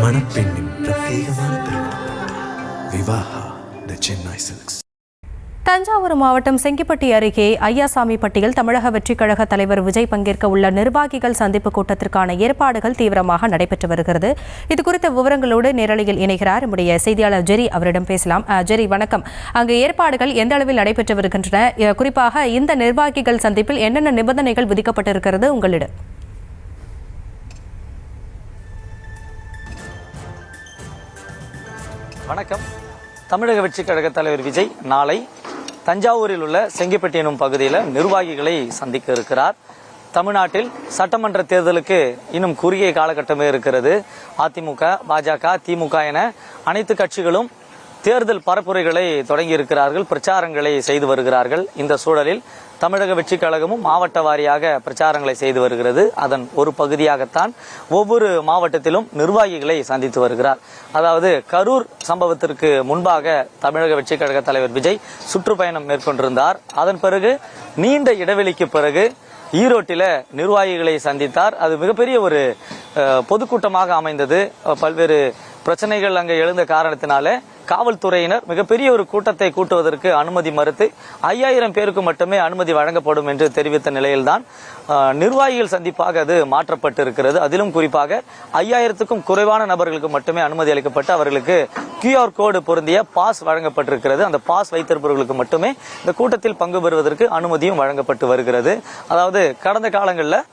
மணப்பெண்ணின் பிரத்யேகமான திருமணம் விவாஹா தி சென்னை சில்க்ஸ். தஞ்சாவூர் மாவட்டம் செங்கிப்பட்டி அருகே ஐயாசாமிப்பட்டியில் தமிழக வெற்றிக் கழக தலைவர் விஜய் பங்கேற்க உள்ள நிர்வாகிகள் சந்திப்பு கூட்டத்திற்கான ஏற்பாடுகள் தீவிரமாக நடைபெற்று வருகிறது. இதுகுறித்த விவரங்களோடு நேரலையில் இணைகிறார் நம்முடைய செய்தியாளர் ஜெரி. அவரிடம் பேசலாம். ஜெரி, வணக்கம். அங்கு ஏற்பாடுகள் எந்த அளவில் நடைபெற்று வருகின்றன? குறிப்பாக இந்த நிர்வாகிகள் சந்திப்பில் என்னென்ன நிபந்தனைகள் விதிக்கப்பட்டிருக்கிறது உங்களிடம்? வணக்கம். தமிழக வெற்றிக் கழக தலைவர் விஜய் நாளை தஞ்சாவூரில் உள்ள செங்கிப்பட்டி எனும் பகுதியில் நிர்வாகிகளை சந்திக்க இருக்கிறார். தமிழ்நாட்டில் சட்டமன்ற தேர்தலுக்கு இன்னும் குறுகிய காலகட்டமே இருக்கிறது. அதிமுக, பாஜக, திமுக என அனைத்து கட்சிகளும் தேர்தல் பரப்புரைகளை தொடங்கி இருக்கிறார்கள், பிரச்சாரங்களை செய்து வருகிறார்கள். இந்த சூழலில் தமிழக வெற்றிக் கழகமும் மாவட்ட வாரியாக பிரச்சாரங்களை செய்து வருகிறது. அதன் ஒரு பகுதியாகத்தான் ஒவ்வொரு மாவட்டத்திலும் நிர்வாகிகளை சந்தித்து வருகிறார். அதாவது கரூர் சம்பவத்திற்கு முன்பாக தமிழக வெற்றிக் கழக தலைவர் விஜய் சுற்றுப்பயணம் மேற்கொண்டிருந்தார். அதன் பிறகு நீண்ட இடைவெளிக்கு பிறகு ஈரோட்டில நிர்வாகிகளை சந்தித்தார். அது மிகப்பெரிய ஒரு பொதுக்கூட்டமாக அமைந்தது. பல்வேறு பிரச்சனைகள் அங்கே எழுந்த காரணத்தினால காவல்துறையினர் மிகப்பெரிய ஒரு கூட்டத்தை கூட்டுவதற்கு அனுமதி மறுத்து 5000 பேருக்கு மட்டுமே அனுமதி வழங்கப்படும் என்று தெரிவித்த நிலையில்தான் நிர்வாகிகள் சந்திப்பாக அது மாற்றப்பட்டு இருக்கிறது. அதிலும் குறிப்பாக 5000க்கும் குறைவான நபர்களுக்கு மட்டுமே அனுமதி அளிக்கப்பட்டு அவர்களுக்கு QR கோடு பொருந்திய பாஸ் வழங்கப்பட்டிருக்கிறது. அந்த பாஸ் வைத்திருப்பவர்களுக்கு மட்டுமே இந்த கூட்டத்தில் பங்கு பெறுவதற்கு அனுமதியும் வழங்கப்பட்டு வருகிறது. அதாவது கடந்த காலங்களில்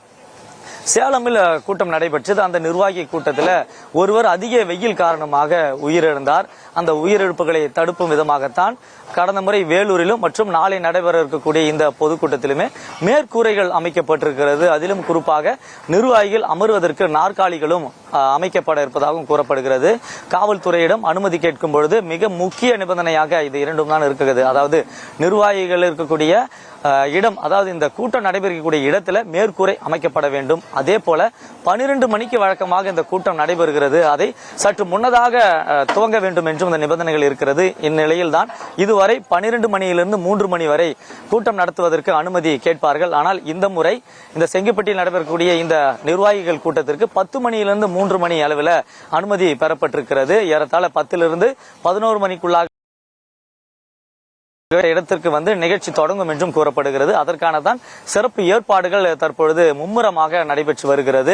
சேலமில் கூட்டம் நடைபெற்றது. அந்த நிர்வாகி கூட்டத்தில் ஒருவர் அதிக வெயில் காரணமாக உயிரிழந்தார். அந்த உயிரிழப்புகளை தடுப்பும் விதமாகத்தான் கடந்த முறை வேலூரிலும் மற்றும் நாளை நடைபெற இருக்கக்கூடிய இந்த பொதுக்கூட்டத்திலுமே மேற்கூரைகள் அமைக்கப்பட்டிருக்கிறது. அதிலும் குறிப்பாக நிர்வாகிகள் அமர்வதற்கு நாற்காலிகளும் அமைக்கப்பட இருப்பதாகவும் கூறப்படுகிறது. காவல்துறையிடம் அனுமதி கேட்கும் பொழுது மிக முக்கிய நிபந்தனையாக இது இரண்டும் தான் இருக்கிறது. அதாவது நிர்வாகிகள் இருக்கக்கூடிய இடம், அதாவது இந்த கூட்டம் நடைபெறக்கூடிய இடத்துல மேற்கூரை அமைக்கப்பட வேண்டும். அதே போல 12 மணிக்கு வழக்கமாக இந்த கூட்டம் நடைபெறுகிறது. அதை சற்று முன்னதாக துவங்க வேண்டும் என்றும் இந்த நிபந்தனைகள் இருக்கிறது. இந்நிலையில் தான் இதுவரை 12 மணியிலிருந்து 3 மணி வரை கூட்டம் நடத்துவதற்கு அனுமதி கேட்பார்கள். ஆனால் இந்த முறை இந்த செங்கிப்பட்டியில் நடைபெறக்கூடிய இந்த நிர்வாகிகள் கூட்டத்திற்கு 10 மணியிலிருந்து 3 மணி அளவில் அனுமதி பெறப்பட்டிருக்கிறது. ஏறத்தாழ 10லிருந்து 11 மணிக்குள்ளாக இடத்திற்கு நிகழ்ச்சி தொடங்கும் என்றும் கூறப்படுகிறது. அதற்கான தான் சிறப்பு ஏற்பாடுகள் தற்பொழுது மும்முரமாக நடைபெற்று வருகிறது.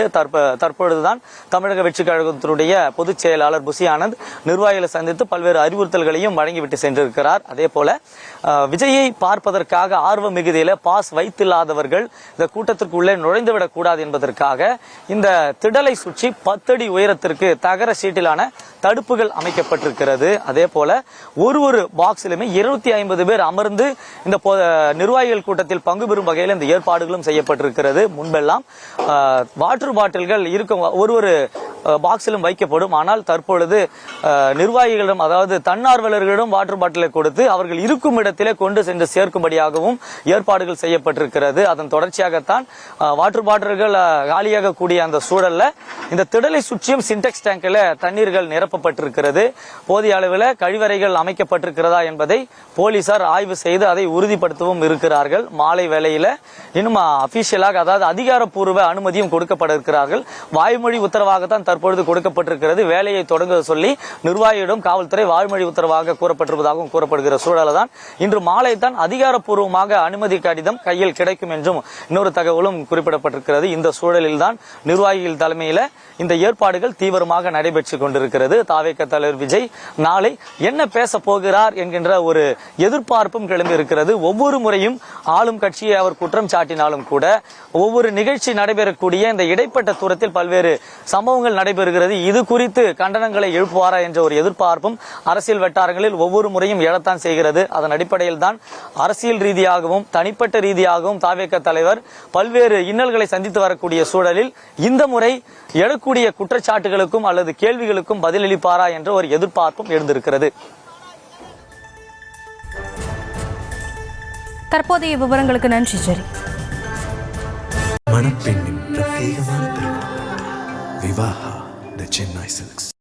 தற்பொழுதுதான் தமிழக வெற்றிக் கழகத்தினுடைய பொதுச் செயலாளர் புசி ஆனந்த் நிர்வாகிகளை சந்தித்து பல்வேறு அறிவுறுத்தல்களையும் வழங்கிவிட்டு சென்றிருக்கிறார். அதே போல விஜயை பார்ப்பதற்காக ஆர்வ மிகுதியில பாஸ் வைத்தில்லாதவர்கள் இந்த கூட்டத்திற்குள்ளே நுழைந்துவிடக் கூடாது என்பதற்காக இந்த திடலை சுற்றி 10 அடி உயரத்திற்கு தகர சீட்டிலான தடுப்புகள் அமைக்கப்பட்டிருக்கிறது. அதே போல ஒரு பாக்ஸிலுமே 250 பேர் அமர்ந்து இந்த நிர்வாகிகள் கூட்டத்தில் பங்கு பெறும் வகையில் இந்த ஏற்பாடுகளும் செய்யப்பட்டிருக்கிறது. முன்பெல்லாம் வாட்டர் பாட்டில்கள் இருக்கும் ஒரு பாக்ஸிலும் வைக்கப்படும். ஆனால் தற்பொழுது நிர்வாகிகளிடம், அதாவது தன்னார்வலர்களிடம் வாட்டர் பாட்டிலை கொடுத்து அவர்கள் இருக்கும் இடத்திலே கொண்டு சென்று சேர்க்கும்படியாகவும் ஏற்பாடுகள் செய்யப்பட்டிருக்கிறது. அதன் தொடர்ச்சியாகத்தான் வாட்டர் பாட்டில்கள் காலியாக கூடிய அந்த சூழல்ல இந்த திடலை சுற்றியும் சின்டெக்ஸ் டேங்கில் தண்ணீர்கள் நிரப்பப்பட்டிருக்கிறது. போதிய அளவில் கழிவறைகள் அமைக்கப்பட்டிருக்கிறதா என்பதை போலீசார் ஆய்வு செய்து அதை உறுதிப்படுத்தவும் இருக்கிறார்கள். மாலை வேளையில இன்னும் அபிஷியலாக, அதாவது அதிகாரப்பூர்வ அனுமதியும் கொடுக்கப்பட இருக்கிறார்கள். வாய்மொழி உத்தரவாகத்தான் தற்பொழுது கொடுக்கப்பட்டிருக்கிறது. வேலையை தொடங்க சொல்லி நிர்வாகியிடம் காவல்துறை வாய்மொழி உத்தரவாக கூறப்பட்டிருப்பதாகவும் கூறப்படுகிற சூழல தான் இன்று மாலை தான் அதிகாரப்பூர்வமாக அனுமதி கடிதம் கையில் கிடைக்கும் என்றும் இன்னொரு தகவலும் குறிப்பிடப்பட்டிருக்கிறது. இந்த சூழலில் தான் நிர்வாகிகள் தலைமையில இந்த ஏற்பாடுகள் தீவிரமாக நடைபெற்றுக் கொண்டிருக்கிறது. தாவேக தலைவர் விஜய் நாளை என்ன பேச போகிறார் என்கின்ற ஒரு எதிர்பார்ப்பும் கிளம்பி இருக்கிறது. ஒவ்வொரு முறையும் ஆளும் கட்சியை அவர் குற்றம் சாட்டினாலும் கூட ஒவ்வொரு நிகழ்ச்சி நடைபெறக்கூடிய இந்த இடைப்பட்ட தூரத்தில் பல்வேறு சம்பவங்கள் நடைபெறுகிறது. இது குறித்து கண்டனங்களை எழுப்புவாரா என்ற ஒரு எதிர்பார்ப்பும் அரசியல் வட்டாரங்களில் ஒவ்வொரு முறையும் எழத்தான் செய்கிறது. அதன் அடிப்படையில் தான் அரசியல் ரீதியாகவும் தனிப்பட்ட ரீதியாகவும் தாவேக தலைவர் பல்வேறு இன்னல்களை சந்தித்து வரக்கூடிய சூழலில் இந்த முறை எழக்கூடிய குற்றச்சாட்டுகளுக்கும் அல்லது கேள்விகளுக்கும் பதிலளிப்பாரா என்ற ஒரு எதிர்பார்ப்பும் எழுந்திருக்கிறது. தற்போதைய விவரங்களுக்கு நன்றி ஜெரி. மணப்பெண்ணின் பிரத்யேகமான திருமணம் விவாஹா தி சென்னை சில்க்ஸ்.